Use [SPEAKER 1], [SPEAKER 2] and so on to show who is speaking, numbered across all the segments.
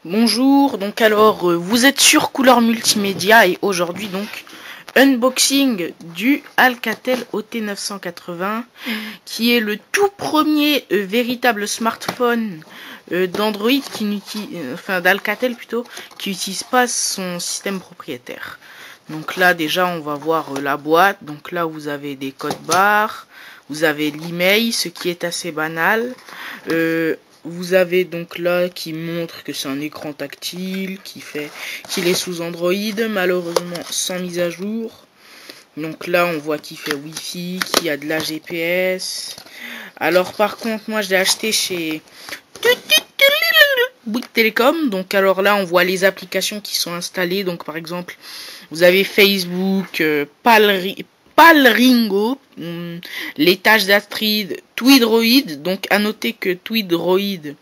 [SPEAKER 1] Bonjour, donc alors vous êtes sur Couleur Multimédia et aujourd'hui donc unboxing du Alcatel OT980 qui est le tout premier véritable smartphone d'Android qui n'utilise, enfin d'Alcatel plutôt, qui n'utilise pas son système propriétaire. Donc là déjà on va voir la boîte. Donc là vous avez des codes barres, vous avez l'email, ce qui est assez banal. Vous avez donc là qui montre que c'est un écran tactile, qu'il est sous Android, malheureusement sans mise à jour. Donc là on voit qu'il fait Wi-Fi, qu'il y a de la GPS. Alors par contre moi je l'ai acheté chez Bouygues Télécom. Donc alors là on voit les applications qui sont installées. Donc par exemple vous avez Facebook, Palringo, les tâches d'Astrid, Tweedroid. Donc à noter que Tweedroid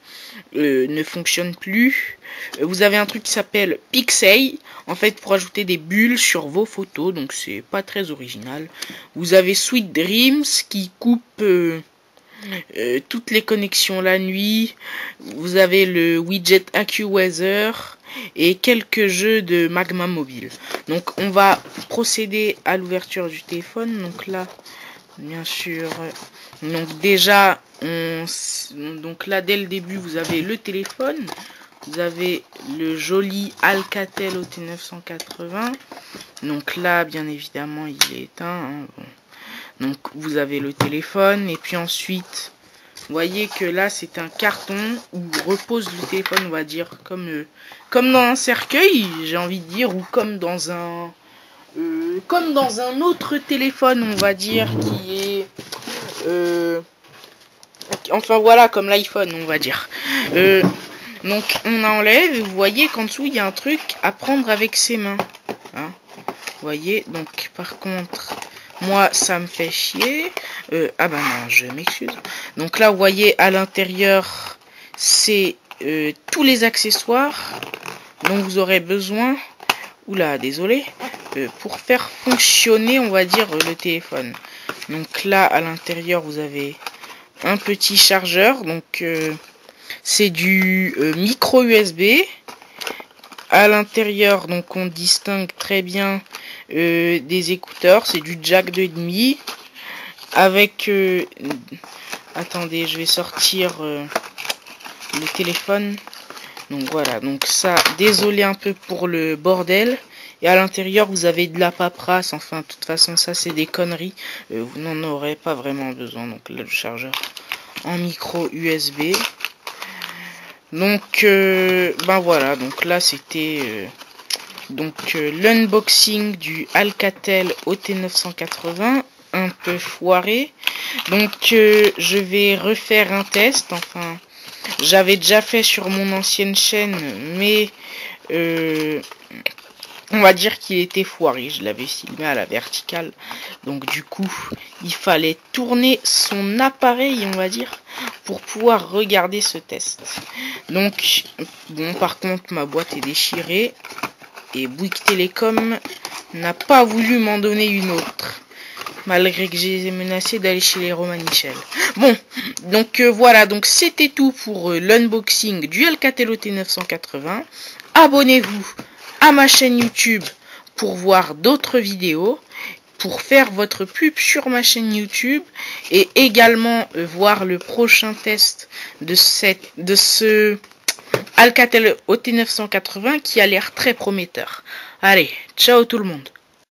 [SPEAKER 1] ne fonctionne plus. Vous avez un truc qui s'appelle Pixel, en fait pour ajouter des bulles sur vos photos, donc c'est pas très original. Vous avez Sweet Dreams qui coupe toutes les connexions la nuit. Vous avez le widget AccuWeather et quelques jeux de Magma Mobile. Donc on va procéder à l'ouverture du téléphone. Donc là, bien sûr, donc déjà, donc là dès le début vous avez le téléphone. Vous avez le joli Alcatel OT980. Donc là, bien évidemment, il est éteint. Hein, bon. Donc vous avez le téléphone et puis ensuite vous voyez que là c'est un carton où repose le téléphone, on va dire comme dans un cercueil, j'ai envie de dire, ou comme dans un autre téléphone, on va dire, qui est enfin voilà, comme l'iPhone, on va dire. Donc on enlève et vous voyez qu'en dessous il y a un truc à prendre avec ses mains, hein. Vous voyez, donc par contre moi ça me fait chier. Ah bah non, je m'excuse. Donc là vous voyez à l'intérieur c'est tous les accessoires dont vous aurez besoin, oula désolé, pour faire fonctionner, on va dire, le téléphone. Donc là à l'intérieur vous avez un petit chargeur, donc c'est du micro USB. À l'intérieur, donc on distingue très bien des écouteurs, c'est du jack 2,5 avec attendez, je vais sortir le téléphone. Donc voilà, donc ça, désolé un peu pour le bordel. Et à l'intérieur vous avez de la paperasse, enfin de toute façon ça c'est des conneries, vous n'en aurez pas vraiment besoin. Donc là le chargeur en micro USB. Donc ben voilà, donc là c'était l'unboxing du Alcatel OT980, un peu foiré. Donc je vais refaire un test, enfin j'avais déjà fait sur mon ancienne chaîne, mais on va dire qu'il était foiré, je l'avais filmé à la verticale, donc du coup il fallait tourner son appareil, on va dire, pour pouvoir regarder ce test. Donc bon, par contre ma boîte est déchirée et Bouygues Télécom n'a pas voulu m'en donner une autre, malgré que j'ai menacé d'aller chez les Romanichel. Bon, donc voilà, donc c'était tout pour l'unboxing du Alcatel OT980. Abonnez-vous à ma chaîne YouTube pour voir d'autres vidéos, pour faire votre pub sur ma chaîne YouTube et également voir le prochain test de ce Alcatel OT980 qui a l'air très prometteur. Allez, ciao tout le monde.